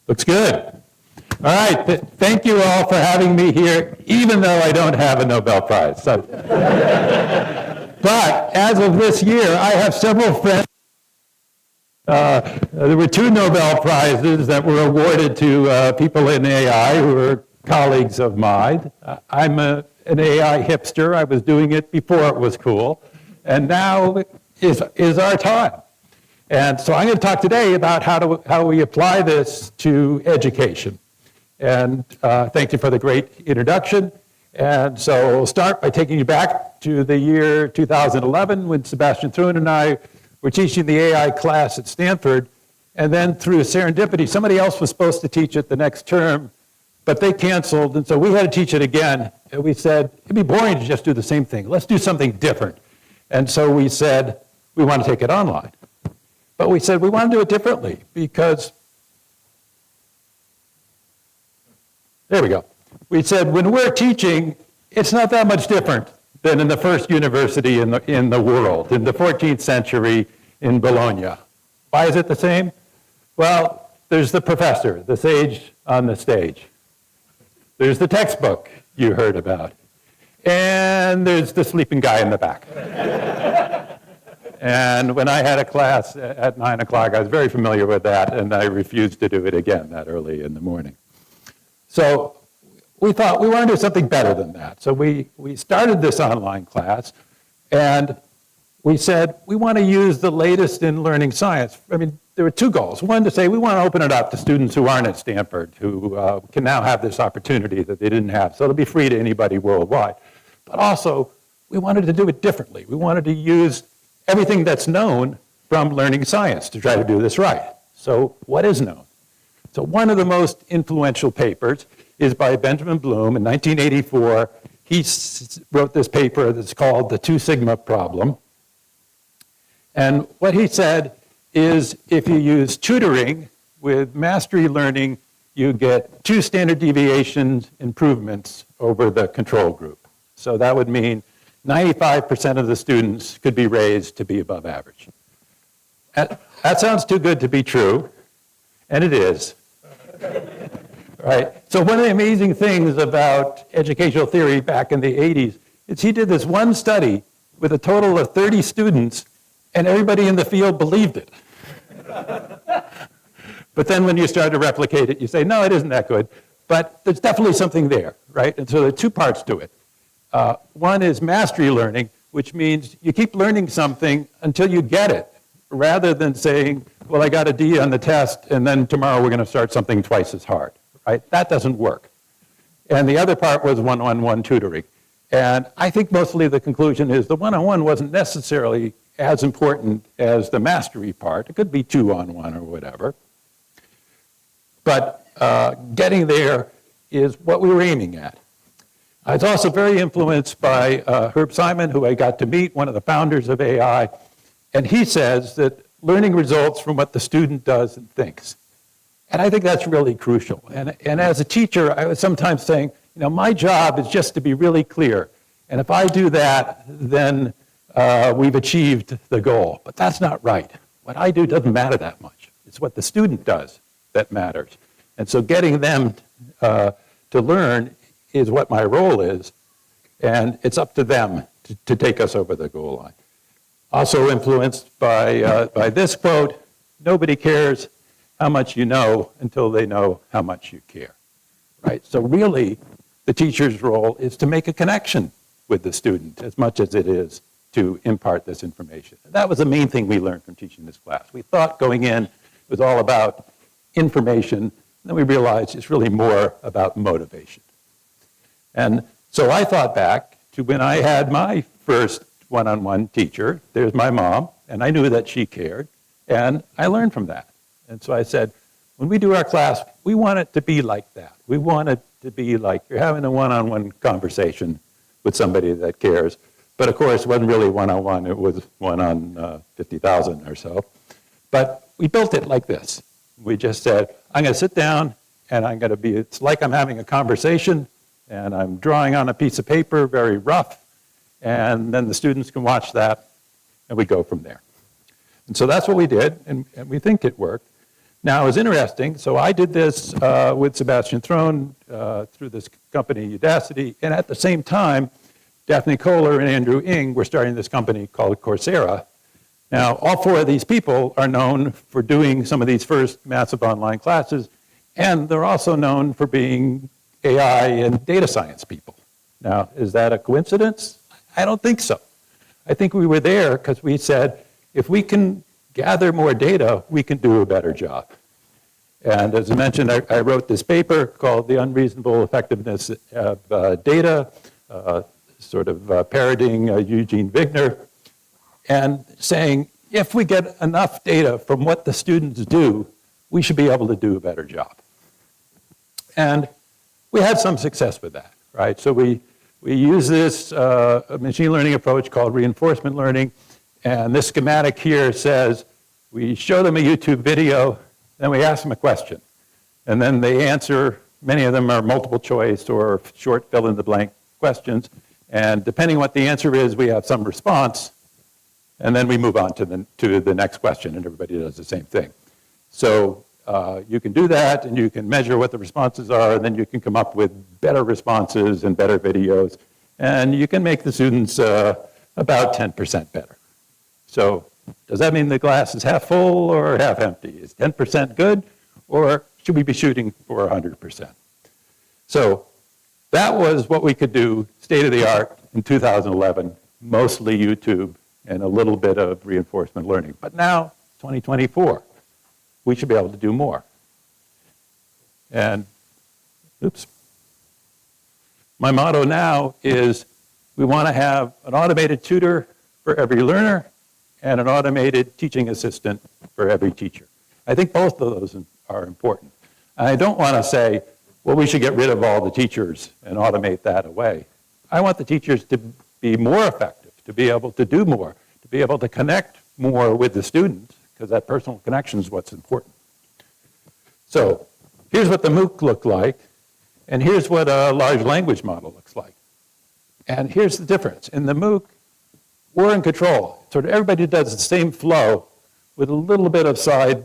Looks good. All right, thank you all for having me here, even though I don't have a Nobel Prize. So. But as of this year, I have several friends. There were 2 Nobel Prizes that were awarded to people in AI who are colleagues of mine. I'm an AI hipster. I was doing it before it was cool. And now is our time. And so I'm going to talk today about how we apply this to education. And thank you for the great introduction. And so we'll start by taking you back to the year 2011 when Sebastian Thrun and I were teaching the AI class at Stanford. And then through serendipity, somebody else was supposed to teach it the next term, but they canceled. And so we had to teach it again. And we said, it'd be boring to just do the same thing. Let's do something different. And so we said, we want to take it online. But we said we want to do it differently because, there we go. We said when we're teaching, it's not that much different than in the first university in the world, in the 14th century in Bologna. Why is it the same? Well, there's the professor, the sage on the stage. There's the textbook you heard about. And there's the sleeping guy in the back. And when I had a class at 9 o'clock, I was very familiar with that, and I refused to do it again that early in the morning. So we thought we want to do something better than that. So we started this online class, and we said we want to use the latest in learning science. I mean, there were 2 goals. One, to say we want to open it up to students who aren't at Stanford, who can now have this opportunity that they didn't have. So it'll be free to anybody worldwide. But also, we wanted to do it differently. We wanted to use everything that's known from learning science to try to do this right. So what is known? So one of the most influential papers is by Benjamin Bloom in 1984. He wrote this paper that's called the 2 sigma problem. And what he said is if you use tutoring with mastery learning, you get 2 standard deviations improvements over the control group. So that would mean 95% of the students could be raised to be above average. That sounds too good to be true, and it is. Right? So one of the amazing things about educational theory back in the 80s is he did this one study with a total of 30 students, and everybody in the field believed it. But then when you start to replicate it, you say, no, it isn't that good. But there's definitely something there, right? And so there are 2 parts to it. One is mastery learning, which means you keep learning something until you get it, rather than saying, well, I got a D on the test, and then tomorrow we're going to start something twice as hard, right? That doesn't work. And the other part was one-on-one tutoring. And I think mostly the conclusion is the one-on-one wasn't necessarily as important as the mastery part. It could be 2-on-1 or whatever. But getting there is what we were aiming at. I was also very influenced by Herb Simon, who I got to meet, one of the founders of AI. And he says that learning results from what the student does and thinks. And I think that's really crucial. And as a teacher, I was sometimes saying, you know, my job is just to be really clear. And if I do that, then we've achieved the goal. But that's not right. What I do doesn't matter that much. It's what the student does that matters. And so getting them to learn is what my role is, and it's up to them to take us over the goal line. Also influenced by this quote, nobody cares how much you know until they know how much you care, right? So really, the teacher's role is to make a connection with the student as much as it is to impart this information. That was the main thing we learned from teaching this class. We thought going in it was all about information, then we realized it's really more about motivation. And so I thought back to when I had my first one-on-one teacher. There's my mom, and I knew that she cared, and I learned from that. And so I said, when we do our class, we want it to be like that. We want it to be like you're having a one-on-one conversation with somebody that cares. But of course, it wasn't really one-on-one. It was one on 50,000 or so. But we built it like this. We just said, I'm going to sit down, and I'm going to be, it's like I'm having a conversation, and I'm drawing on a piece of paper, very rough, and then the students can watch that, and we go from there. And so that's what we did, and we think it worked. Now, it was interesting. So I did this with Sebastian Throne through this company, Udacity, and at the same time, Daphne Kohler and Andrew Ng were starting this company called Coursera. Now, all four of these people are known for doing some of these first massive online classes, and they're also known for being AI and data science people. Now, is that a coincidence? I don't think so. I think we were there because we said, if we can gather more data, we can do a better job. And as I mentioned, I wrote this paper called The Unreasonable Effectiveness of Data, sort of parodying Eugene Wigner, and saying, if we get enough data from what the students do, we should be able to do a better job. And we had some success with that, right? So we use this machine learning approach called reinforcement learning, and this schematic here says we show them a YouTube video, then we ask them a question, and then they answer. Many of them are multiple choice or short fill-in-the-blank questions, and depending what the answer is, we have some response, and then we move on to the next question, and everybody does the same thing. So you can do that, and you can measure what the responses are, and then you can come up with better responses and better videos, and you can make the students about 10% better. So does that mean the glass is half full or half empty? Is 10% good, or should we be shooting for 100%? So that was what we could do, state of the art, in 2011, mostly YouTube and a little bit of reinforcement learning. But now, 2024, we should be able to do more. And, oops. My motto now is we want to have an automated tutor for every learner and an automated teaching assistant for every teacher. I think both of those are important. And I don't want to say, well, we should get rid of all the teachers and automate that away. I want the teachers to be more effective, to be able to do more, to be able to connect more with the students, because that personal connection is what's important. So here's what the MOOC looked like, and here's what a large language model looks like. And here's the difference. In the MOOC, we're in control. Sort of everybody does the same flow with a little bit of side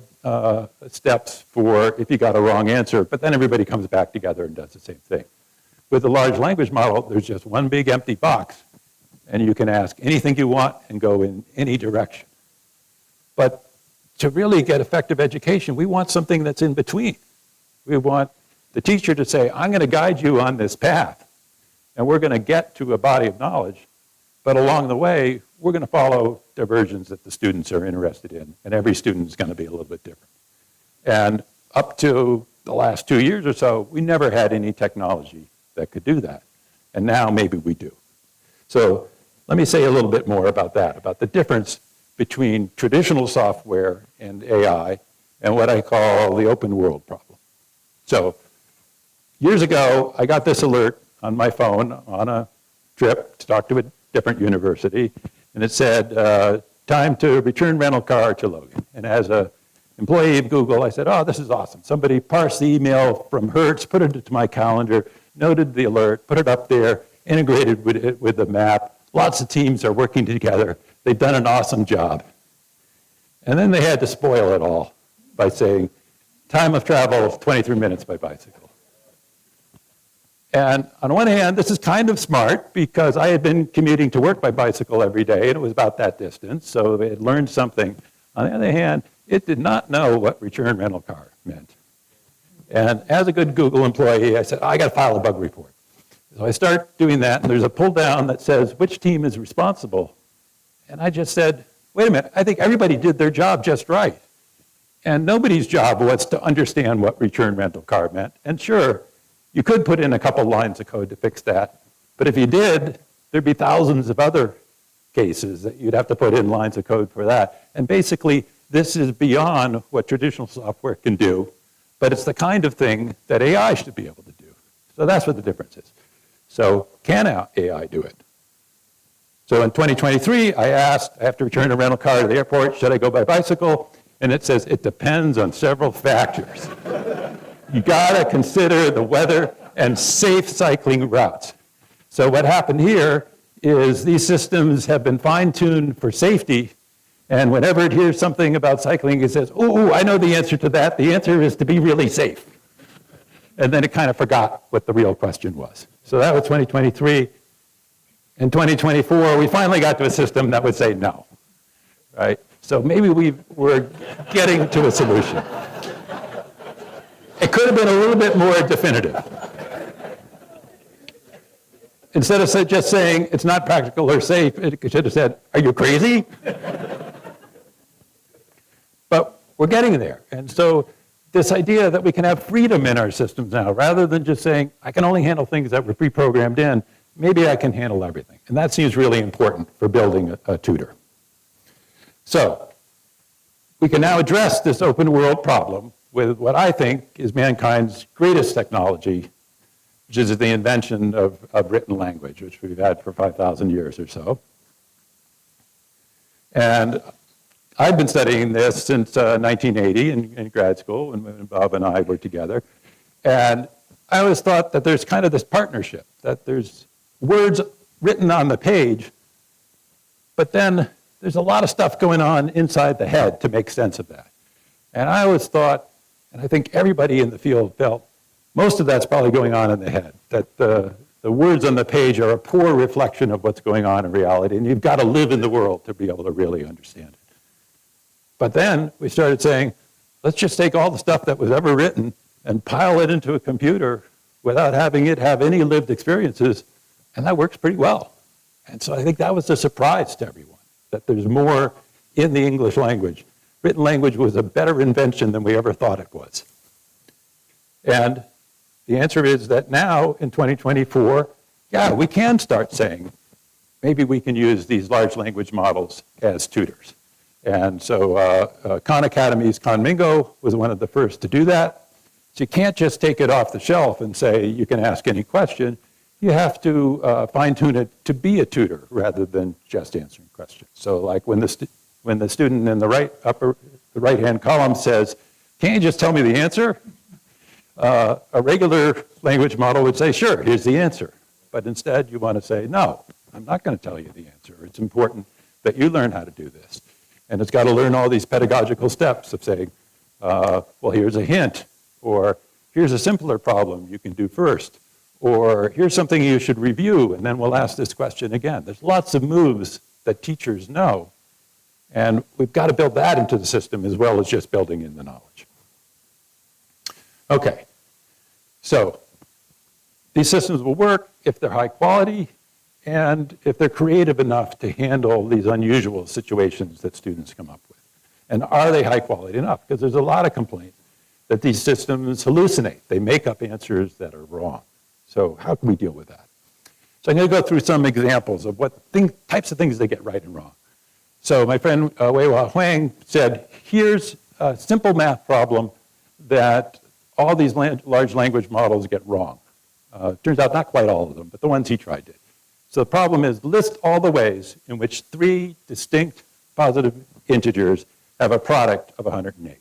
steps for if you got a wrong answer, but then everybody comes back together and does the same thing. With the large language model, there's just one big empty box, and you can ask anything you want and go in any direction. But to really get effective education, we want something that's in between. We want the teacher to say, I'm going to guide you on this path, and we're going to get to a body of knowledge, but along the way, we're going to follow diversions that the students are interested in, and every student is going to be a little bit different. And up to the last 2 years or so, we never had any technology that could do that, and now maybe we do. So let me say a little bit more about that, about the difference between traditional software and AI and what I call the open world problem. So years ago, I got this alert on my phone on a trip to talk to a different university, and it said, time to return rental car to Logan. And as an employee of Google, I said, oh, this is awesome. Somebody parsed the email from Hertz, put it into my calendar, noted the alert, put it up there, integrated with it with the map. Lots of teams are working together. They've done an awesome job. And then they had to spoil it all by saying, time of travel, 23 minutes by bicycle. And on one hand, this is kind of smart because I had been commuting to work by bicycle every day, and it was about that distance, so they had learned something. On the other hand, it did not know what return rental car meant. And as a good Google employee, I said, I got to file a bug report. So I start doing that, and there's a pull down that says which team is responsible. And I just said, wait a minute, I think everybody did their job just right. And nobody's job was to understand what return rental car meant. And sure, you could put in a couple lines of code to fix that. But if you did, there'd be thousands of other cases that you'd have to put in lines of code for that. And basically, this is beyond what traditional software can do, but it's the kind of thing that AI should be able to do. So that's what the difference is. So can AI do it? So in 2023, I asked, I have to return a rental car to the airport, should I go by bicycle? And it says, it depends on several factors. You gotta consider the weather and safe cycling routes. So what happened here is these systems have been fine-tuned for safety, And whenever it hears something about cycling, it says, oh, I know the answer to that. The answer is to be really safe. And then it kind of forgot what the real question was. So that was 2023. In 2024, we finally got to a system that would say no, right? So maybe we're getting to a solution. It could have been a little bit more definitive. Instead of just saying it's not practical or safe, it should have said, are you crazy? But we're getting there. And so this idea that we can have freedom in our systems now, rather than just saying, I can only handle things that were pre-programmed in, maybe I can handle everything. And that seems really important for building a tutor. So we can now address this open world problem with what I think is mankind's greatest technology, which is the invention of written language, which we've had for 5,000 years or so. And I've been studying this since 1980 in grad school when Bob and I were together. And I always thought that there's kind of this partnership, that there's words written on the page, but then there's a lot of stuff going on inside the head to make sense of that. And I always thought, and I think everybody in the field felt, most of that's probably going on in the head, that the words on the page are a poor reflection of what's going on in reality, and you've got to live in the world to be able to really understand it. But then we started saying, let's just take all the stuff that was ever written and pile it into a computer without having it have any lived experiences, and that works pretty well. And so I think that was a surprise to everyone, that there's more in the English language. Written language was a better invention than we ever thought it was. And the answer is that now, in 2024, yeah, we can start saying, maybe we can use these large language models as tutors. And so Khan Academy's Conmingo was one of the first to do that. So you can't just take it off the shelf and say you can ask any question. You have to fine-tune it to be a tutor rather than just answering questions. So like when the student in the right-hand column says, can't you just tell me the answer? A regular language model would say, sure, here's the answer. But instead you want to say, no, I'm not going to tell you the answer. It's important that you learn how to do this. And it's got to learn all these pedagogical steps of saying, well, here's a hint, or here's a simpler problem you can do first, or here's something you should review, and then we'll ask this question again. There's lots of moves that teachers know, and we've got to build that into the system as well as just building in the knowledge. Okay, so these systems will work if they're high quality, and if they're creative enough to handle these unusual situations that students come up with. And are they high quality enough? Because there's a lot of complaint that these systems hallucinate. They make up answers that are wrong. So how can we deal with that? So I'm going to go through some examples of what types of things they get right and wrong. So my friend Wei-Hua Huang said, here's a simple math problem that all these large language models get wrong. Turns out not quite all of them, but the ones he tried did. So the problem is list all the ways in which 3 distinct positive integers have a product of 108.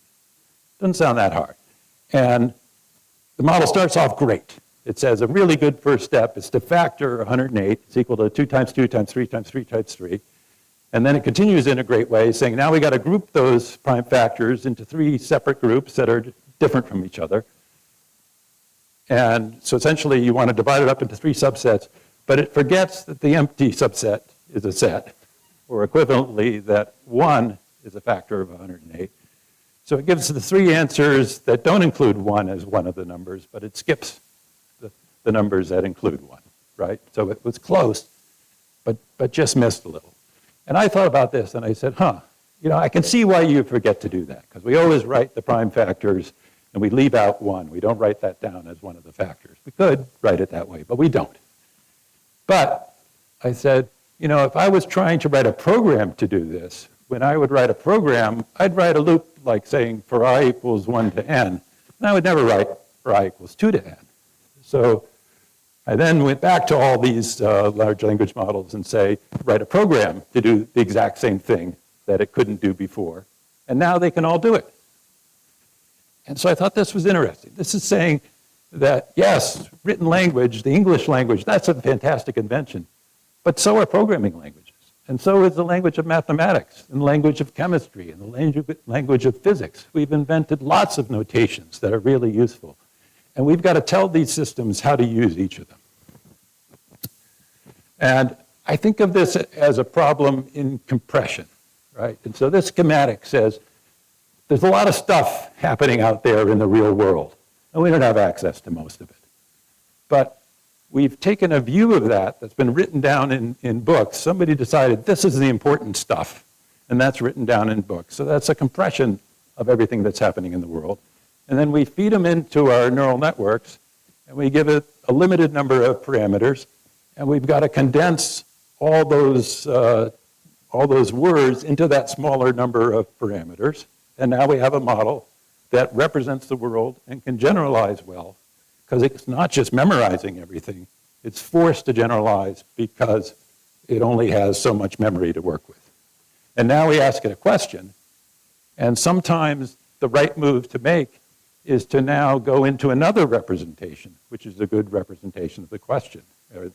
Doesn't sound that hard. And the model starts off great. It says a really good first step is to factor 108. It's equal to 2 times 2 times 3 times 3 times 3. And then it continues in a great way, saying now we got to group those prime factors into 3 separate groups that are different from each other. And so essentially you want to divide it up into 3 subsets, but it forgets that the empty subset is a set, or equivalently that 1 is a factor of 108. So it gives the 3 answers that don't include 1 as one of the numbers, but it skips the numbers that include 1, right? So it was close, but just missed a little. And I thought about this and I said, I can see why you forget to do that, because we always write the prime factors and we leave out 1. We don't write that down as one of the factors. We could write it that way, but we don't. But I said, if I was trying to write a program to do this, when I would write a program, I'd write a loop like saying for I equals 1 to n, and I would never write for I equals 2 to n. So I then went back to all these large language models and say, write a program to do the exact same thing that it couldn't do before. And now they can all do it. And so I thought this was interesting. This is saying that, yes, written language, the English language, that's a fantastic invention. But so are programming languages. And so is the language of mathematics, and the language of chemistry, and the language of physics. We've invented lots of notations that are really useful. And we've got to tell these systems how to use each of them. And I think of this as a problem in compression, right? And so this schematic says, there's a lot of stuff happening out there in the real world, and we don't have access to most of it. But we've taken a view of that that's been written down in books. Somebody decided this is the important stuff, and that's written down in books. So that's a compression of everything that's happening in the world. And then we feed them into our neural networks, and we give it a limited number of parameters, and we've got to condense all those words into that smaller number of parameters. And now we have a model that represents the world and can generalize well, because it's not just memorizing everything, it's forced to generalize because it only has so much memory to work with. And now we ask it a question, and sometimes the right move to make is to now go into another representation, which is a good representation of the question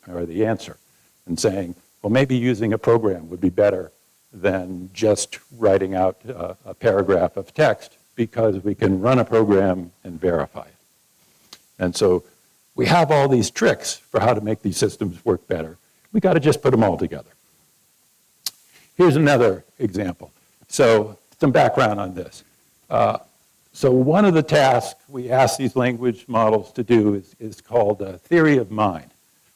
or the answer, and saying, well, maybe using a program would be better than just writing out a paragraph of text, because we can run a program and verify it. And so we have all these tricks for how to make these systems work better. We got to just put them all together. Here's another example. So some background on this. So one of the tasks we ask these language models to do is called a theory of mind,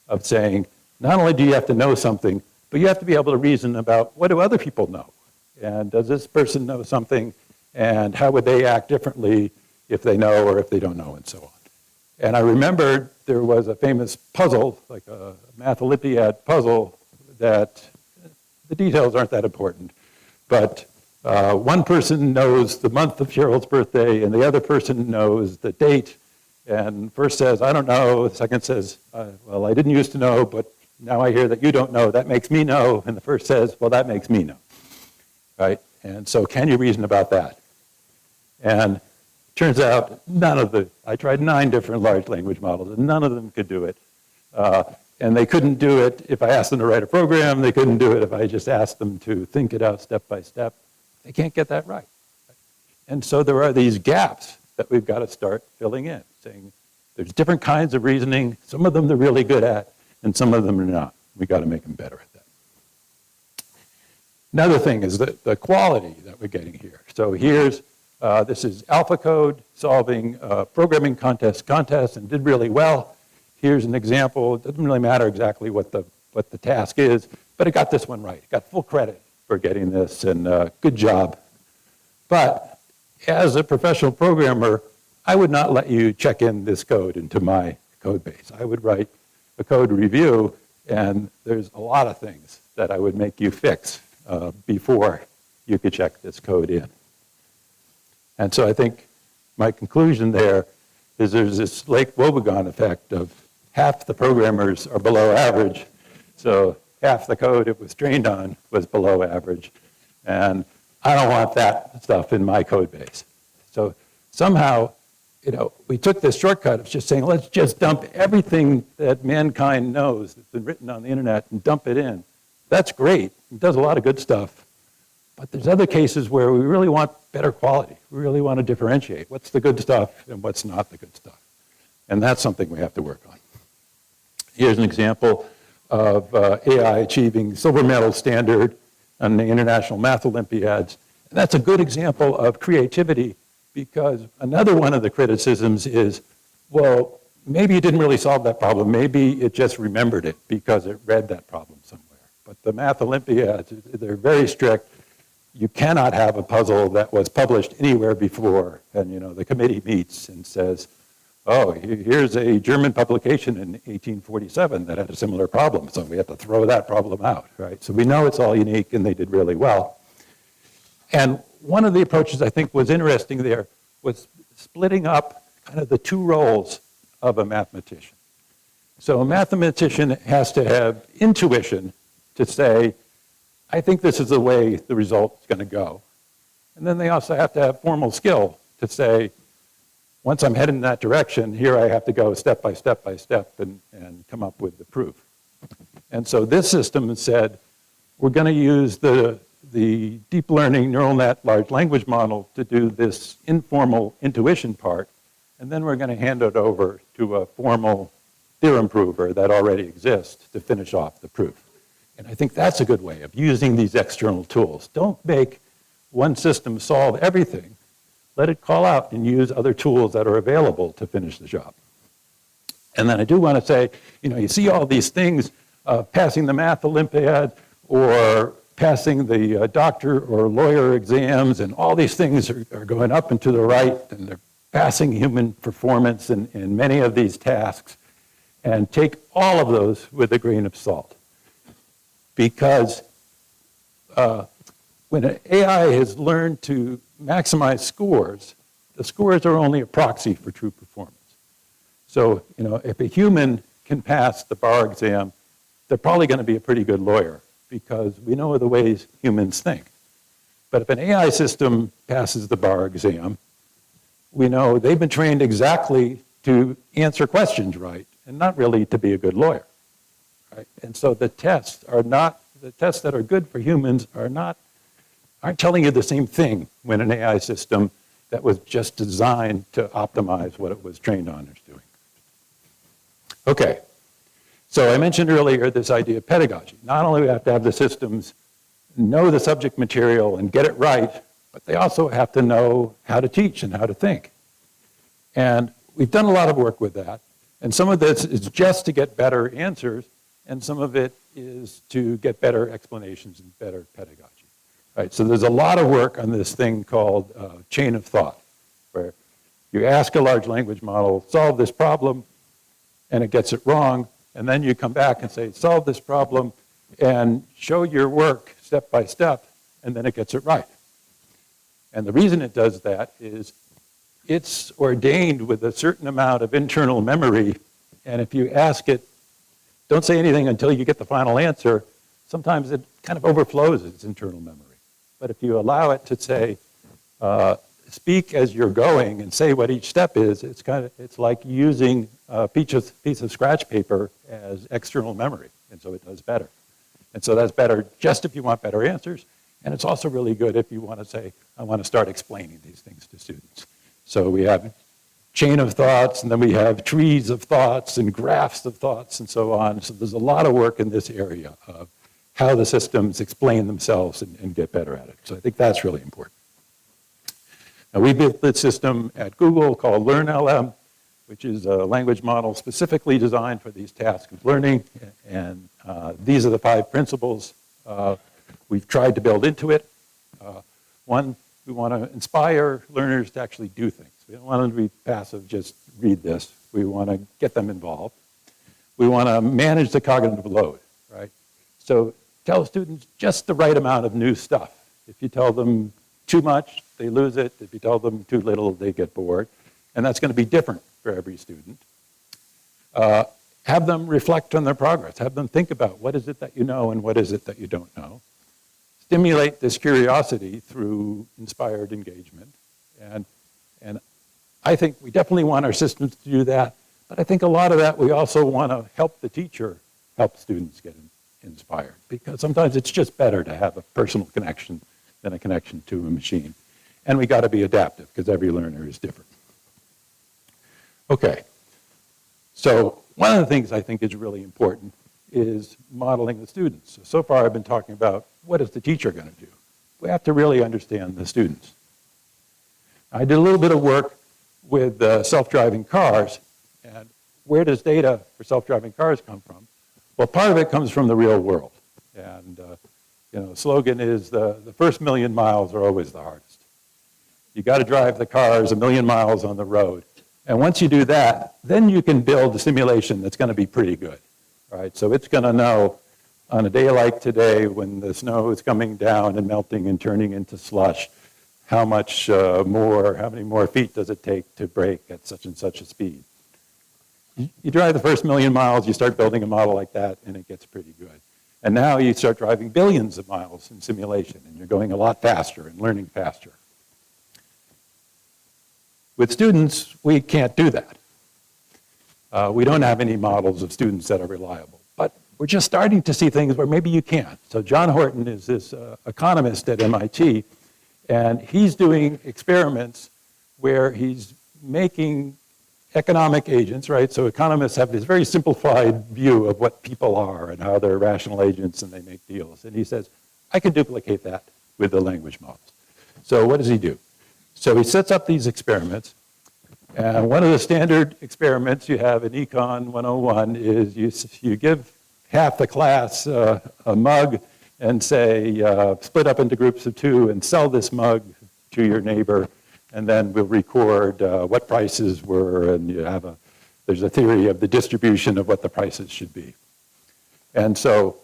of saying, not only do you have to know something, but you have to be able to reason about, what do other people know? And does this person know something? And how would they act differently if they know or if they don't know, and so on. And I remembered there was a famous puzzle, like a math Olympiad puzzle, that the details aren't that important. But one person knows the month of Cheryl's birthday, and the other person knows the date. And first says, I don't know. The second says, well, I didn't used to know, but now I hear that you don't know. That makes me know. And the first says, well, that makes me know. Right? And so can you reason about that? And turns out I tried 9 different large language models, and none of them could do it. And they couldn't do it if I asked them to write a program. They couldn't do it if I just asked them to think it out step by step. They can't get that right. And so there are these gaps that we've got to start filling in, saying there's different kinds of reasoning. Some of them they're really good at, and some of them are not. We've got to make them better at that. Another thing is the quality that we're getting here. So here's this is AlphaCode solving programming contest and did really well. Here's an example. It doesn't really matter exactly what the task is, but it got this one right. It got full credit for getting this, and good job. But as a professional programmer, I would not let you check in this code into my code base. I would write a code review, and there's a lot of things that I would make you fix before you could check this code in. And so I think my conclusion there is there's this Lake Wobegon effect of half the programmers are below average, so half the code it was trained on was below average. And I don't want that stuff in my code base. So somehow, we took this shortcut of just saying, let's just dump everything that mankind knows that's been written on the internet and dump it in. That's great. It does a lot of good stuff. But there's other cases where we really want better quality. We really want to differentiate what's the good stuff and what's not the good stuff. And that's something we have to work on. Here's an example of AI achieving silver medal standard on the International Math Olympiads. And that's a good example of creativity, because another one of the criticisms is, well, maybe it didn't really solve that problem. Maybe it just remembered it because it read that problem somewhere. But the Math Olympiads, they're very strict. You cannot have a puzzle that was published anywhere before, and the committee meets and says, oh, here's a German publication in 1847 that had a similar problem, so we have to throw that problem out, right? So we know it's all unique, and they did really well. And one of the approaches I think was interesting there was splitting up kind of the 2 roles of a mathematician. So a mathematician has to have intuition to say, I think this is the way the result's going to go. And then they also have to have formal skill to say, once I'm heading in that direction, here I have to go step by step by step and come up with the proof. And so this system said, We're going to use the deep learning neural net large language model to do this informal intuition part, and then we're going to hand it over to a formal theorem prover that already exists to finish off the proof. And I think that's a good way of using these external tools. Don't make one system solve everything. Let it call out and use other tools that are available to finish the job. And then I do want to say, you see all these things, passing the math Olympiad or passing the doctor or lawyer exams, and all these things are going up and to the right, and they're passing human performance in many of these tasks. And take all of those with a grain of salt. Because when an AI has learned to maximize scores, the scores are only a proxy for true performance. So, if a human can pass the bar exam, they're probably going to be a pretty good lawyer because we know the ways humans think. But if an AI system passes the bar exam, we know they've been trained exactly to answer questions right and not really to be a good lawyer. Right? And so the tests that are good for humans aren't telling you the same thing when an AI system that was just designed to optimize what it was trained on is doing. Okay, so I mentioned earlier this idea of pedagogy. Not only do we have to have the systems know the subject material and get it right, but they also have to know how to teach and how to think. And we've done a lot of work with that. And some of this is just to get better answers, and some of it is to get better explanations and better pedagogy. Right, so there's a lot of work on this thing called chain of thought, where you ask a large language model, solve this problem, and it gets it wrong, and then you come back and say, solve this problem, and show your work step by step, and then it gets it right. And the reason it does that is it's ordained with a certain amount of internal memory, and if you ask it, don't say anything until you get the final answer, sometimes it kind of overflows its internal memory. But if you allow it to say, speak as you're going and say what each step is, it's like using a piece of scratch paper as external memory, and so it does better. And so that's better just if you want better answers, and it's also really good if you want to say, I want to start explaining these things to students. So we have chain of thoughts, and then we have trees of thoughts and graphs of thoughts and so on. So there's a lot of work in this area of how the systems explain themselves and get better at it. So I think that's really important. Now, we built this system at Google called LearnLM, which is a language model specifically designed for these tasks of learning. And these are the 5 principles we've tried to build into it. One, we want to inspire learners to actually do things. We don't want them to be passive, just read this. We want to get them involved. We want to manage the cognitive load, right? So tell students just the right amount of new stuff. If you tell them too much, they lose it. If you tell them too little, they get bored. And that's going to be different for every student. Have them reflect on their progress. Have them think about what is it that you know and what is it that you don't know. Stimulate this curiosity through inspired engagement. And I think we definitely want our systems to do that, but I think a lot of that we also want to help the teacher help students get inspired, because sometimes it's just better to have a personal connection than a connection to a machine. And we got to be adaptive because every learner is different. Okay, so one of the things I think is really important is modeling the students. So far I've been talking about what is the teacher going to do. We have to really understand the students. I did a little bit of work with self-driving cars, and where does data for self-driving cars come from? Well, part of it comes from the real world. And the slogan is the first 1,000,000 miles are always the hardest. You got to drive the cars 1,000,000 miles on the road. And once you do that, then you can build a simulation that's going to be pretty good. Right? So it's going to know on a day like today when the snow is coming down and melting and turning into slush, how many more feet does it take to brake at such and such a speed? You drive the first 1,000,000 miles, you start building a model like that, and it gets pretty good. And now you start driving billions of miles in simulation, and you're going a lot faster and learning faster. With students, we can't do that. We don't have any models of students that are reliable. But we're just starting to see things where maybe you can't. So John Horton is this economist at MIT, and he's doing experiments where he's making economic agents, right? So economists have this very simplified view of what people are and how they're rational agents and they make deals. And he says, I can duplicate that with the language models. So what does he do? So he sets up these experiments. And one of the standard experiments you have in Econ 101 is you give half the class a mug and say, split up into groups of 2 and sell this mug to your neighbor. And then we'll record what prices were, and there's a theory of the distribution of what the prices should be. And so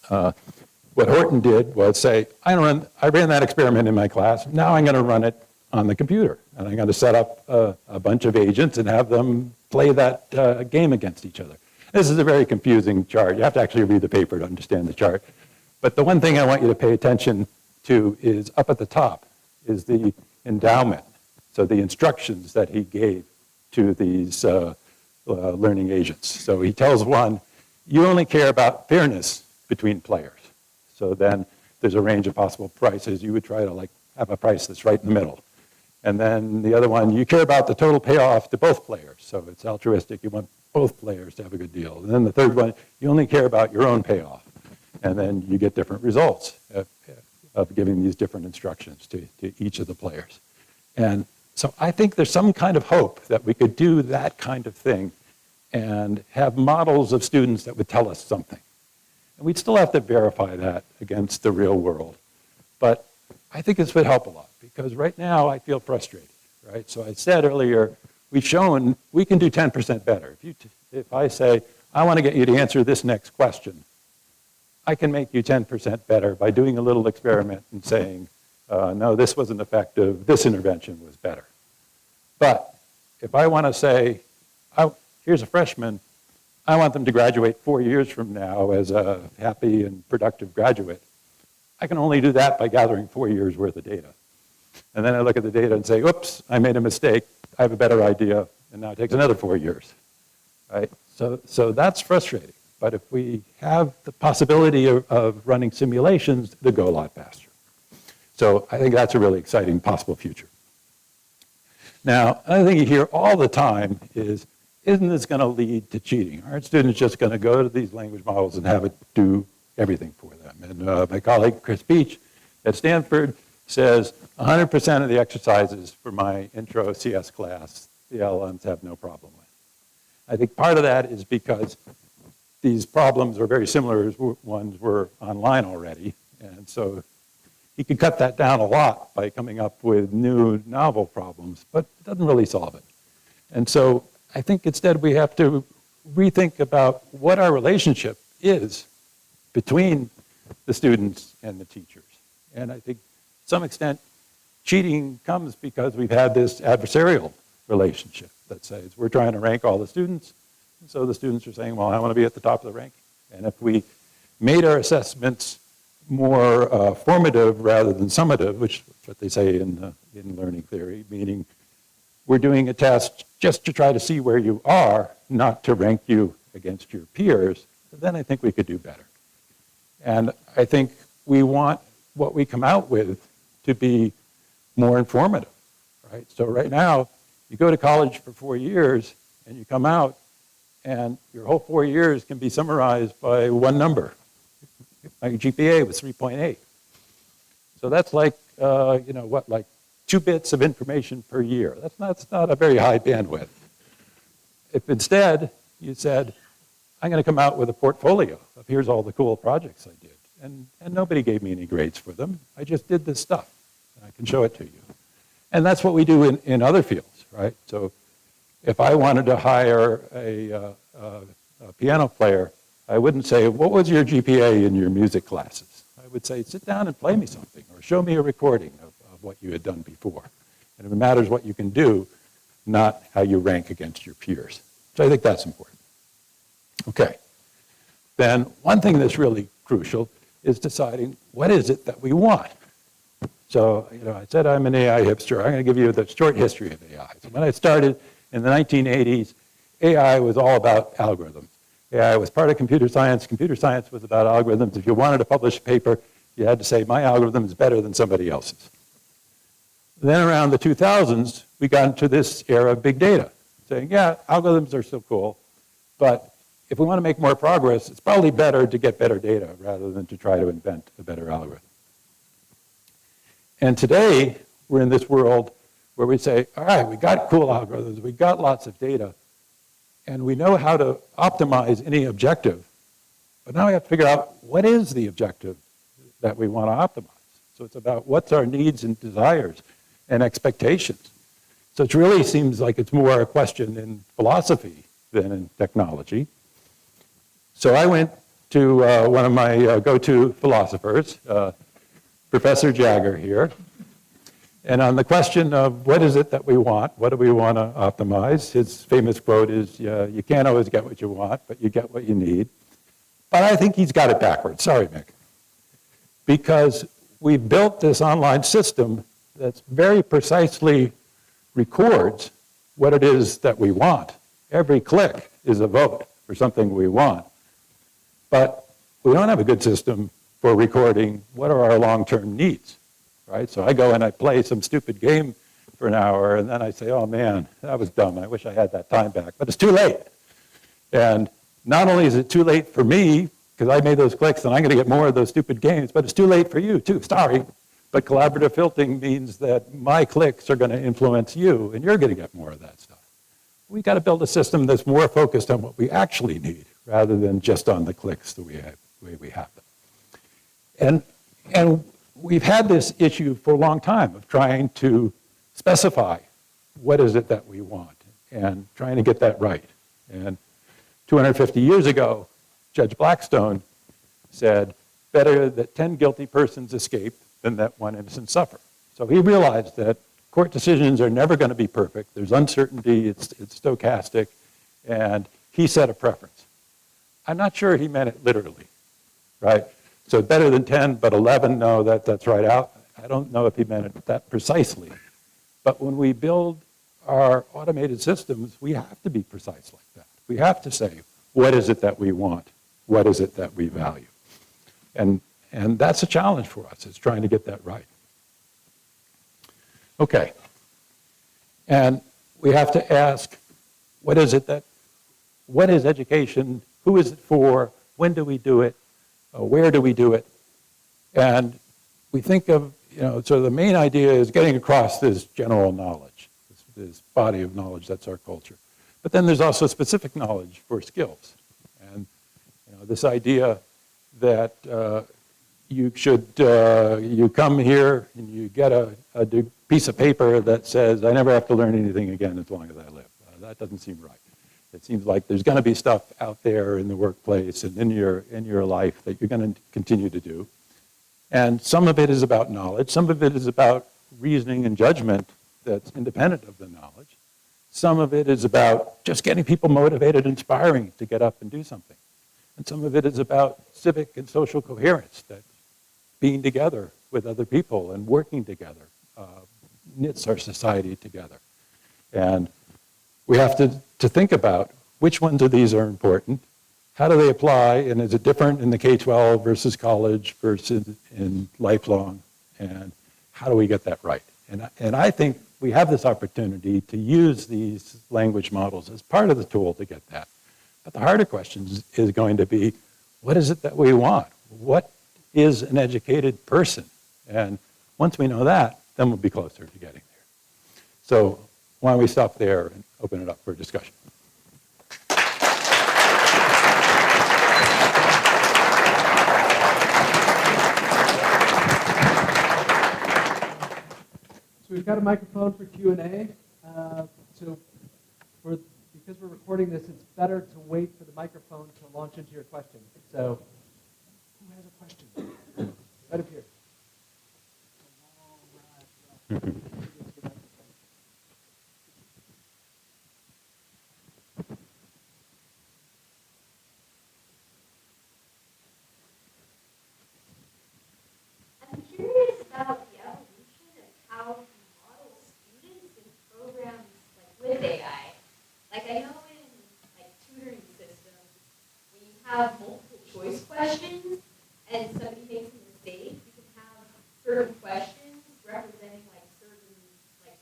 what Horton did was say, I ran that experiment in my class, now I'm going to run it on the computer. And I'm going to set up a bunch of agents and have them play that game against each other. This is a very confusing chart. You have to actually read the paper to understand the chart. But the one thing I want you to pay attention to is up at the top is the endowment, so the instructions that he gave to these learning agents. So he tells one, you only care about fairness between players. So then there's a range of possible prices. You would try to have a price that's right in the middle. And then the other one, you care about the total payoff to both players. So it's altruistic. You want both players to have a good deal. And then the third one, you only care about your own payoff. And then you get different results of giving these different instructions to each of the players. And so I think there's some kind of hope that we could do that kind of thing and have models of students that would tell us something. And we'd still have to verify that against the real world. But I think this would help a lot, because right now I feel frustrated, right? So I said earlier, we've shown we can do 10% better. If I say, I want to get you to answer this next question, I can make you 10% better by doing a little experiment and saying, no, this wasn't effective, this intervention was better. But if I want to say, here's a freshman, I want them to graduate 4 years from now as a happy and productive graduate, I can only do that by gathering 4 years worth of data. And then I look at the data and say, oops, I made a mistake, I have a better idea, and now it takes another 4 years, right? So that's frustrating. But if we have the possibility of running simulations, it'll go a lot faster. So I think that's a really exciting possible future. Now, another thing you hear all the time is, isn't this going to lead to cheating? Aren't students just going to go to these language models and have it do everything for them? And my colleague, Chris Beach at Stanford, says 100% of the exercises for my intro CS class, the LLMs have no problem with. I think part of that is because these problems are very similar as ones were online already. And so he could cut that down a lot by coming up with new novel problems, but it doesn't really solve it. And so I think instead we have to rethink about what our relationship is between the students and the teachers. And I think to some extent cheating comes because we've had this adversarial relationship that says we're trying to rank all the students. And so the students are saying, well, I want to be at the top of the ranking. And if we made our assessments more formative rather than summative, which is what they say in learning theory, meaning we're doing a test just to try to see where you are, not to rank you against your peers, then I think we could do better. And I think we want what we come out with to be more informative, right? So right now, you go to college for 4 years and you come out and your whole 4 years can be summarized by one number. My GPA was 3.8. So that's like, like 2 bits of information per year. That's not a very high bandwidth. If instead you said, I'm going to come out with a portfolio of here's all the cool projects I did, and nobody gave me any grades for them. I just did this stuff, and I can show it to you. And that's what we do in other fields, right? So if I wanted to hire a piano player, I wouldn't say, what was your GPA in your music classes? I would say, sit down and play me something, or show me a recording of what you had done before. And it matters what you can do, not how you rank against your peers. So I think that's important. Okay. Then one thing that's really crucial is deciding what is it that we want. So, I said I'm an AI hipster. I'm going to give you the short history of AI. So when I started in the 1980s, AI was all about algorithms. AI was part of computer science. Computer science was about algorithms. If you wanted to publish a paper, you had to say, my algorithm is better than somebody else's. Then around the 2000s, we got into this era of big data, saying, yeah, algorithms are so cool, but if we want to make more progress, it's probably better to get better data rather than to try to invent a better algorithm. And today, we're in this world where we say, all right, we got cool algorithms, we got lots of data, and we know how to optimize any objective, but now we have to figure out what is the objective that we want to optimize. So it's about what's our needs and desires and expectations. So it really seems like it's more a question in philosophy than in technology. So I went to one of my go-to philosophers, Professor Jagger here, and on the question of what is it that we want, what do we want to optimize, his famous quote is, you can't always get what you want, but you get what you need. But I think he's got it backwards. Sorry, Mick. Because we built this online system that very precisely records what it is that we want. Every click is a vote for something we want. But we don't have a good system for recording what are our long-term needs, right? So I go and I play some stupid game for an hour, and then I say, oh man, that was dumb. I wish I had that time back. But it's too late. And not only is it too late for me, because I made those clicks and I'm going to get more of those stupid games, but it's too late for you too, sorry. But collaborative filtering means that my clicks are going to influence you, and you're going to get more of that stuff. We've got to build a system that's more focused on what we actually need, rather than just on the clicks the way we have them. And we've had this issue for a long time of trying to specify what is it that we want and trying to get that right. And 250 years ago, Judge Blackstone said, better that 10 guilty persons escape than that one innocent suffer. So he realized that court decisions are never going to be perfect. There's uncertainty, it's stochastic, and he set a preference. I'm not sure he meant it literally, right? So better than 10, but 11, no, that's right out. I don't know if he meant it that precisely. But when we build our automated systems, we have to be precise like that. We have to say, what is it that we want? What is it that we value? And that's a challenge for us, is trying to get that right. Okay. And we have to ask, what is education? Who is it for? When do we do it? Where do we do it? And we think of, so the main idea is getting across this general knowledge, this body of knowledge that's our culture. But then there's also specific knowledge for skills. And this idea that you come here and you get a piece of paper that says, I never have to learn anything again as long as I live. That doesn't seem right. It seems like there's going to be stuff out there in the workplace and in your life that you're going to continue to do. And some of it is about knowledge. Some of it is about reasoning and judgment that's independent of the knowledge. Some of it is about just getting people motivated, inspiring to get up and do something. And some of it is about civic and social coherence, that being together with other people and working together knits our society together. And we have to think about which ones of these are important, how do they apply, and is it different in the K-12 versus college versus in lifelong, and how do we get that right? And I think we have this opportunity to use these language models as part of the tool to get that. But the harder question is going to be, what is it that we want? What is an educated person? And once we know that, then we'll be closer to getting there. So why don't we stop there and open it up for discussion. So we've got a microphone for Q&A. Because we're recording this, it's better to wait for the microphone to launch into your question. So who has a question? Right up here. I'm curious about the evolution of how we model students in programs like with AI. Like I know in like tutoring systems,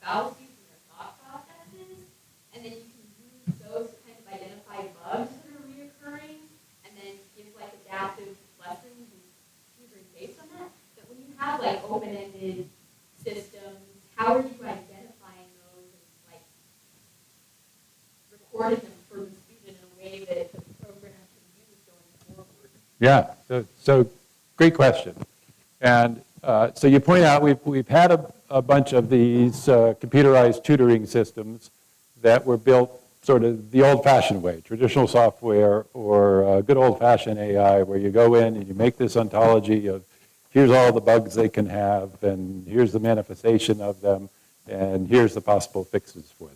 fallacies in their thought processes, and then you can use those to kind of identify bugs that are reoccurring, and then give like adaptive lessons and tutoring based on that. But when you have like open-ended systems, how are you identifying those and like recording them for the student in a way that the program can use going forward? Yeah, so great question. And so you point out we've had a bunch of these computerized tutoring systems that were built sort of the old-fashioned way, traditional software or good old-fashioned AI, where you go in and you make this ontology of here's all the bugs they can have, and here's the manifestation of them, and here's the possible fixes for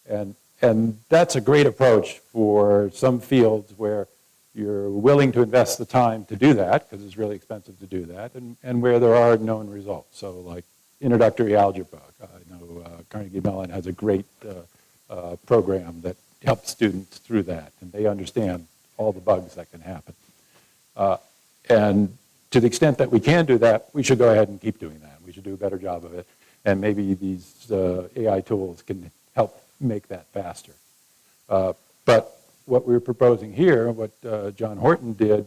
them. And that's a great approach for some fields where you're willing to invest the time to do that, because it's really expensive to do that, and where there are known results. So like introductory algebra. I know Carnegie Mellon has a great program that helps students through that, and they understand all the bugs that can happen. And to the extent that we can do that, we should go ahead and keep doing that. We should do a better job of it, and maybe these AI tools can help make that faster. But what we're proposing here, what John Horton did,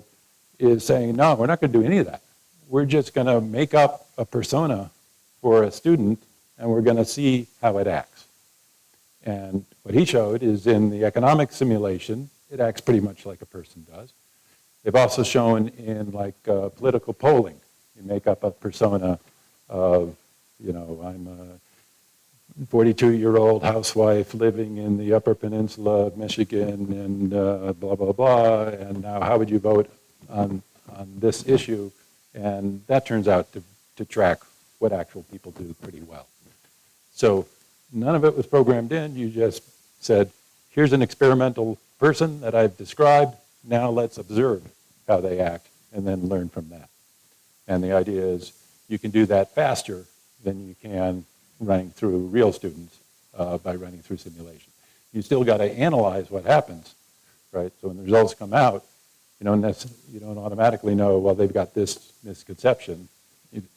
is saying, no, we're not going to do any of that. We're just going to make up a persona for a student, and we're going to see how it acts. And what he showed is in the economic simulation, it acts pretty much like a person does. They've also shown in like political polling, you make up a persona of, you know, I'm a 42-year-old housewife living in the Upper Peninsula of Michigan, and blah, blah, blah, and now how would you vote on this issue? And that turns out to track what actual people do pretty well. So none of it was programmed in. You just said, here's an experimental person that I've described. Now let's observe how they act and then learn from that. And the idea is you can do that faster than you can running through real students by running through simulation. You still got to analyze what happens, right? So when the results come out, you don't automatically know, well, they've got this misconception.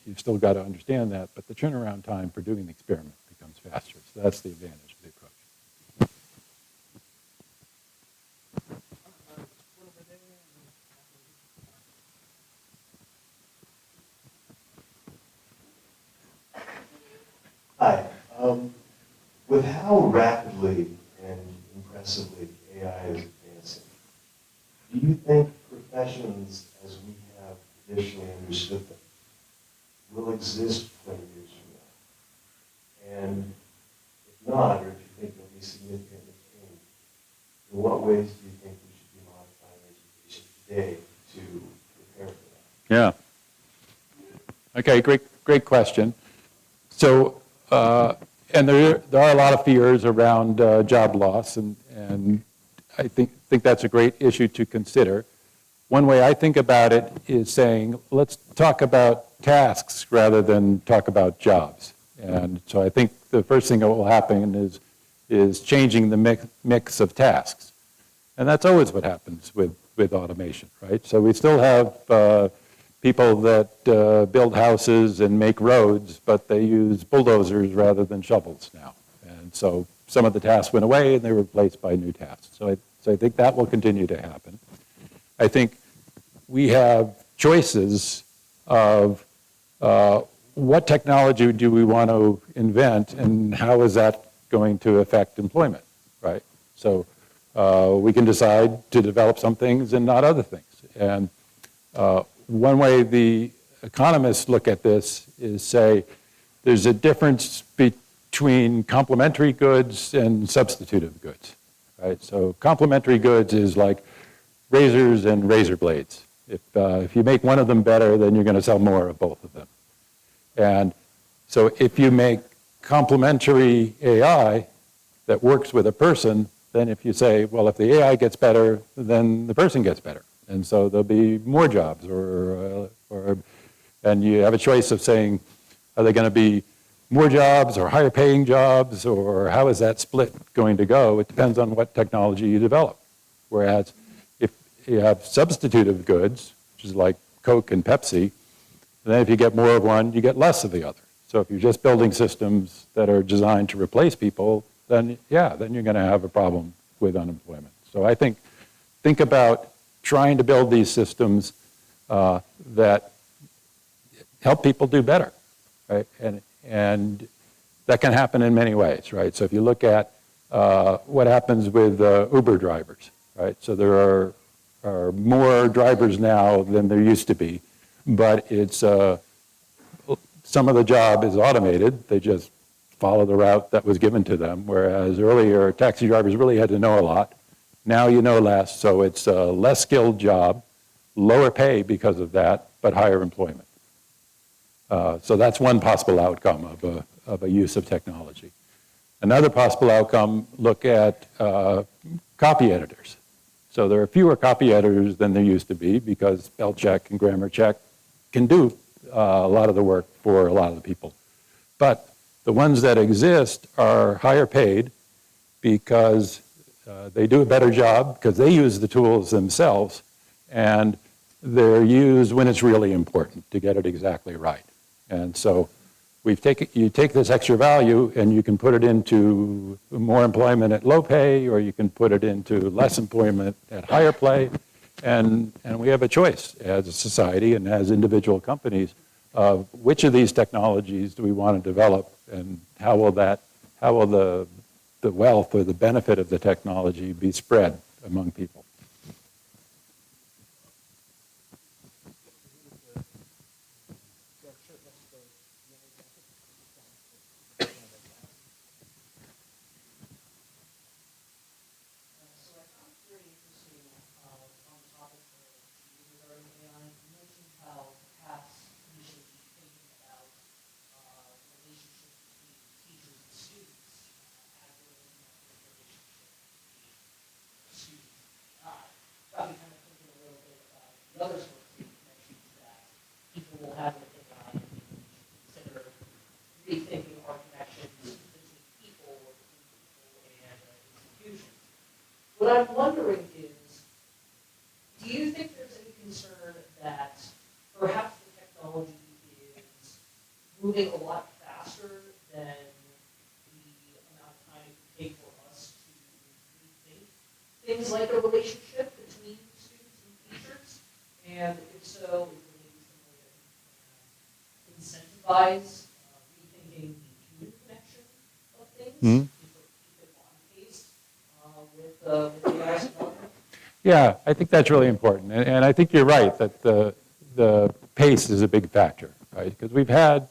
You've still got to understand that, but the turnaround time for doing the experiment becomes faster. So that's the advantage of the approach. Hi. With how rapidly and impressively AI is advancing, do you think professions as we have traditionally understood them will exist 20 years from now? And if not, or if you think they'll be significantly changed, in what ways do you think we should be modifying education today to prepare for that? Yeah. Okay, great question. So, and there are a lot of fears around job loss, and I think that's a great issue to consider. One way I think about it is saying, let's talk about tasks rather than talk about jobs. And so I think the first thing that will happen is changing the mix of tasks. And that's always what happens with automation, right? So we still have people that build houses and make roads, but they use bulldozers rather than shovels now. And so some of the tasks went away and they were replaced by new tasks. So I think that will continue to happen. I think we have choices of what technology do we want to invent and how is that going to affect employment, right? So we can decide to develop some things and not other things. And one way the economists look at this is say there's a difference between complementary goods and substitutive goods, right? So complementary goods is like razors and razor blades. If you make one of them better, then you're going to sell more of both of them. And so if you make complementary AI that works with a person, then if you say, well, if the AI gets better, then the person gets better. And so there'll be more jobs, and you have a choice of saying, are they going to be more jobs or higher paying jobs, or how is that split going to go? It depends on what technology you develop. Whereas if you have substitutive goods, which is like Coke and Pepsi, then if you get more of one, you get less of the other. So if you're just building systems that are designed to replace people, then yeah, then you're going to have a problem with unemployment. So I think about trying to build these systems that help people do better, right? And that can happen in many ways, right? So if you look at what happens with Uber drivers, right? So there are more drivers now than there used to be, but it's some of the job is automated. They just follow the route that was given to them, whereas earlier taxi drivers really had to know a lot. Now you know less, so it's a less skilled job, lower pay because of that, but higher employment. So that's one possible outcome of a use of technology. Another possible outcome, look at copy editors. So there are fewer copy editors than there used to be because spell check and grammar check can do a lot of the work for a lot of the people. But the ones that exist are higher paid because they do a better job because they use the tools themselves, and they're used when it's really important to get it exactly right. And so you take this extra value and you can put it into more employment at low pay, or you can put it into less employment at higher pay. And we have a choice as a society and as individual companies of which of these technologies do we want to develop, and how will the wealth or the benefit of the technology be spread among people. Rethinking our connections between people and institutions. What I'm wondering is, do you think there's any concern that perhaps the technology is moving a lot faster than the amount of time it can take for us to rethink things like a relationship between students and teachers? And if so, is there maybe some way to incentivize rethinking the human connection of things to sort of keep it on pace with AI's development? Yeah, I think that's really important. And I think you're right that the pace is a big factor, right? Because we've had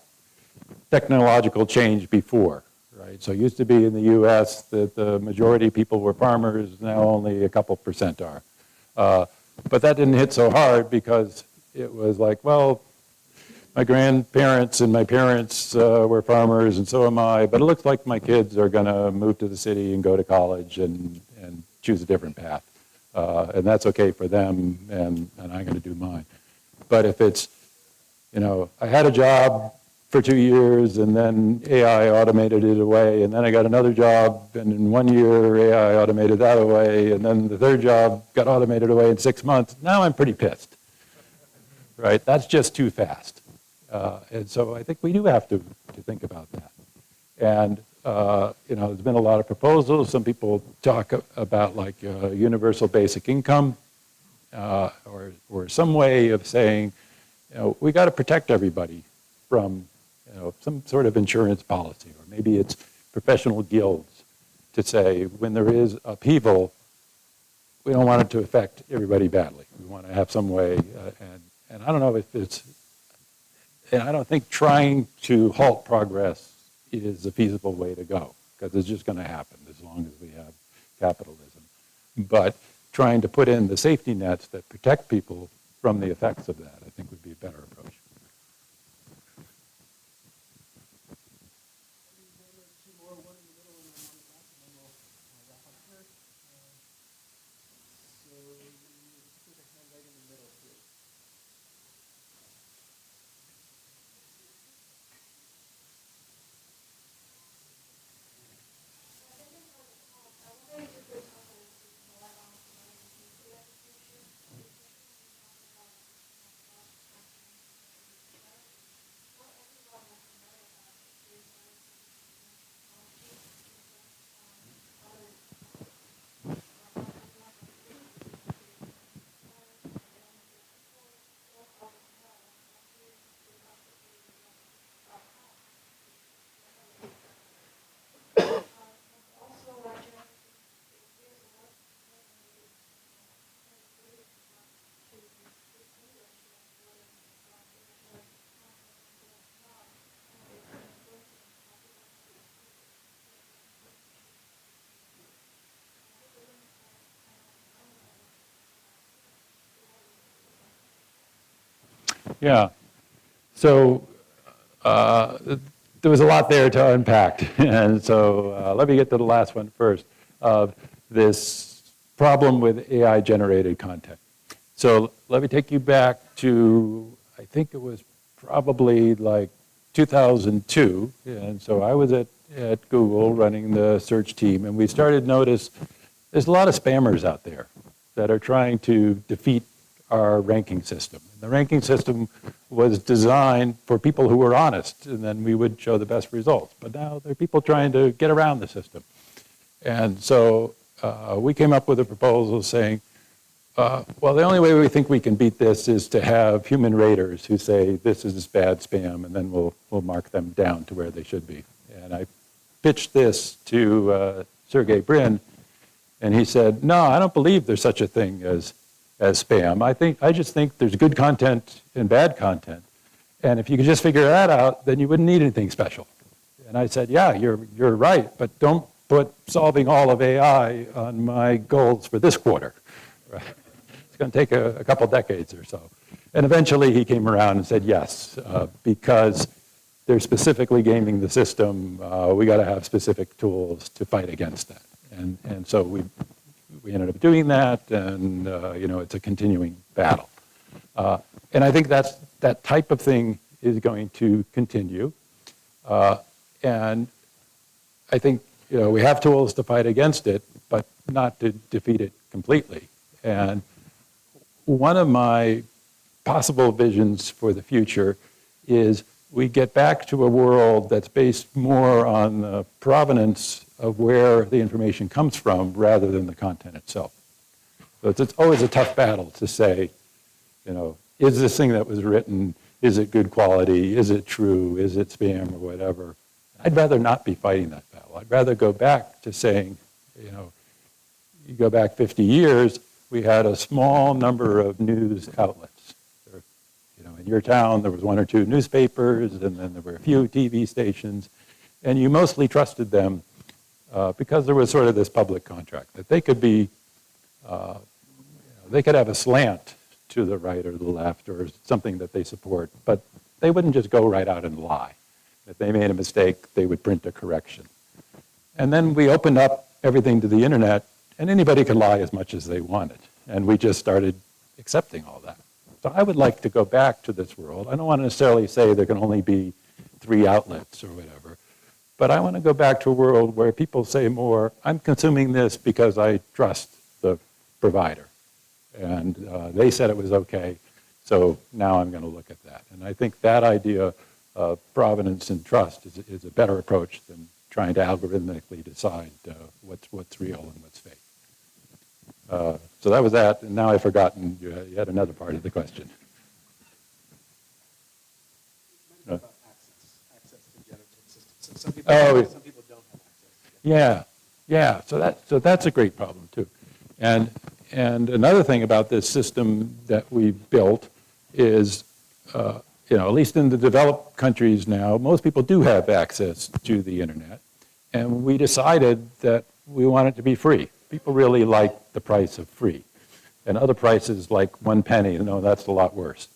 technological change before, right? So it used to be in the US that the majority of people were farmers, now only a couple % are. But that didn't hit so hard because it was like, well, my grandparents and my parents were farmers, and so am I, but it looks like my kids are going to move to the city and go to college and choose a different path. And that's okay for them, and I'm going to do mine. But if it's, I had a job for 2 years, and then AI automated it away, and then I got another job, and in 1 year, AI automated that away, and then the third job got automated away in 6 months. Now I'm pretty pissed, right? That's just too fast. And so I think we do have to think about that. And, there's been a lot of proposals. Some people talk about like universal basic income or some way of saying, we got to protect everybody from, some sort of insurance policy, or maybe it's professional guilds to say when there is upheaval, we don't want it to affect everybody badly. We want to have some way, and I don't know if it's, and I don't think trying to halt progress is a feasible way to go, because it's just going to happen as long as we have capitalism. But trying to put in the safety nets that protect people from the effects of that, I think would be a better approach. Yeah. So there was a lot there to unpack. And so let me get to the last one first, of this problem with AI-generated content. So let me take you back to, I think it was probably like 2002. And so I was at Google running the search team, and we started to notice there's a lot of spammers out there that are trying to defeat our ranking system. And the ranking system was designed for people who were honest, and then we would show the best results. But now there are people trying to get around the system. And so we came up with a proposal saying, well, the only way we think we can beat this is to have human raters who say this is bad spam, and then we'll mark them down to where they should be. And I pitched this to Sergey Brin, and he said, no, I don't believe there's such a thing as spam. I just think there's good content and bad content. And if you could just figure that out, then you wouldn't need anything special. And I said, yeah, you're right, but don't put solving all of AI on my goals for this quarter. Right? It's going to take a couple decades or so. And eventually he came around and said, yes, because they're specifically gaming the system, we got to have specific tools to fight against that. And so we ended up doing that, and it's a continuing battle. And I think that type of thing is going to continue. And I think we have tools to fight against it, but not to defeat it completely. And one of my possible visions for the future is we get back to a world that's based more on the provenance of where the information comes from rather than the content itself. So it's always a tough battle to say, is this thing that was written, is it good quality, is it true, is it spam or whatever? I'd rather not be fighting that battle. I'd rather go back to saying, you go back 50 years, we had a small number of news outlets. In your town, there was one or two newspapers, and then there were a few TV stations, and you mostly trusted them because there was sort of this public contract that they could be, they could have a slant to the right or the left or something that they support, but they wouldn't just go right out and lie. If they made a mistake, they would print a correction. And then we opened up everything to the internet, and anybody could lie as much as they wanted, and we just started accepting all that. So I would like to go back to this world. I don't want to necessarily say there can only be 3 outlets or whatever, but I want to go back to a world where people say more, I'm consuming this because I trust the provider. And they said it was okay, so now I'm going to look at that. And I think that idea of provenance and trust is a better approach than trying to algorithmically decide what's real and what's fake. So that was that, and now I've forgotten you had another part of the question. About access to generative systems. Some people don't have access. Yeah. So that's a great problem too. And another thing about this system that we built is, at least in the developed countries now, most people do have access to the internet, and we decided that we want it to be free. People really like the price of free. And other prices like 1 penny, that's a lot worse.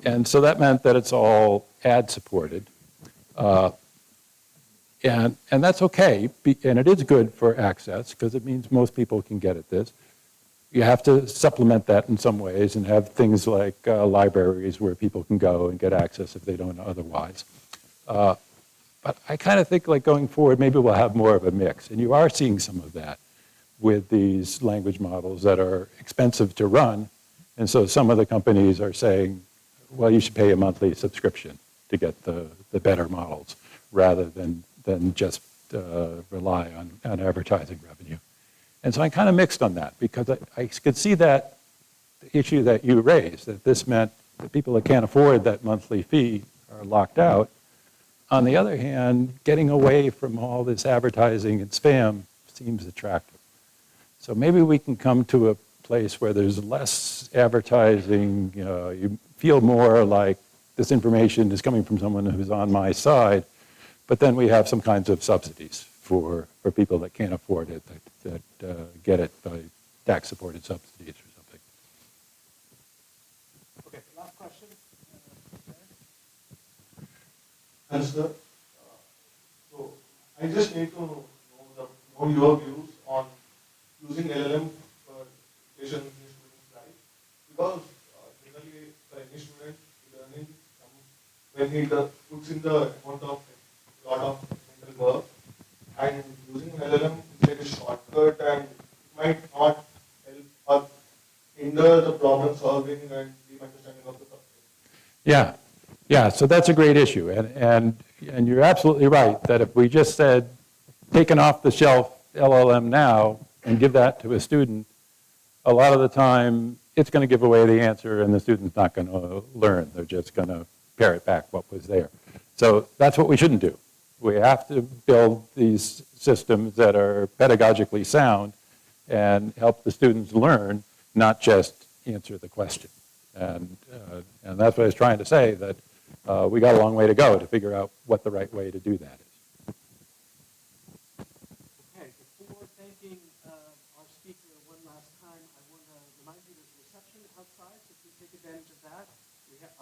And so that meant that it's all ad supported. And that's okay, and it is good for access because it means most people can get at this. You have to supplement that in some ways and have things like libraries where people can go and get access if they don't otherwise. But I kind of think like going forward, maybe we'll have more of a mix. And you are seeing some of that with these language models that are expensive to run. And so some of the companies are saying, well, you should pay a monthly subscription to get the better models rather than just rely on advertising revenue. And so I'm kind of mixed on that because I could see that issue that you raised, that this meant that people that can't afford that monthly fee are locked out. On the other hand, getting away from all this advertising and spam seems attractive. So maybe we can come to a place where there's less advertising, you feel more like this information is coming from someone who's on my side, but then we have some kinds of subsidies for people that can't afford it, that get it by tax-supported subsidies or something. Okay, last question. answer. So I just need to know your views on using LLM for education in students' life, because generally for any student learning, when he puts in the amount of lot of mental work, and using an LLM is like a shortcut, and it might not help or hinder the problem solving and deep understanding of the subject. Yeah, yeah, so that's a great issue. And you're absolutely right that if we just said, take an off-the-shelf LLM now and give that to a student, a lot of the time it's going to give away the answer and the student's not going to learn. They're just going to parrot back what was there. So that's what we shouldn't do. We have to build these systems that are pedagogically sound and help the students learn, not just answer the question. And that's what I was trying to say, that we got a long way to go to figure out what the right way to do that is. Okay, before thanking our speaker one last time, I want to remind you there's a reception outside, so please take advantage of that.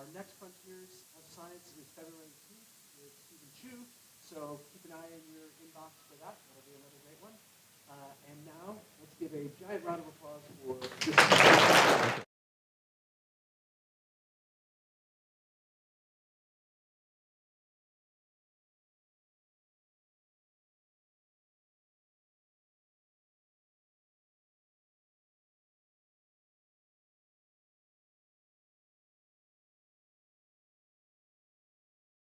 Our next Frontiers of Science is February 18th with Stephen Chu, so keep an eye in your inbox for that. That'll be another great one. And now, let's give a giant round of applause for this.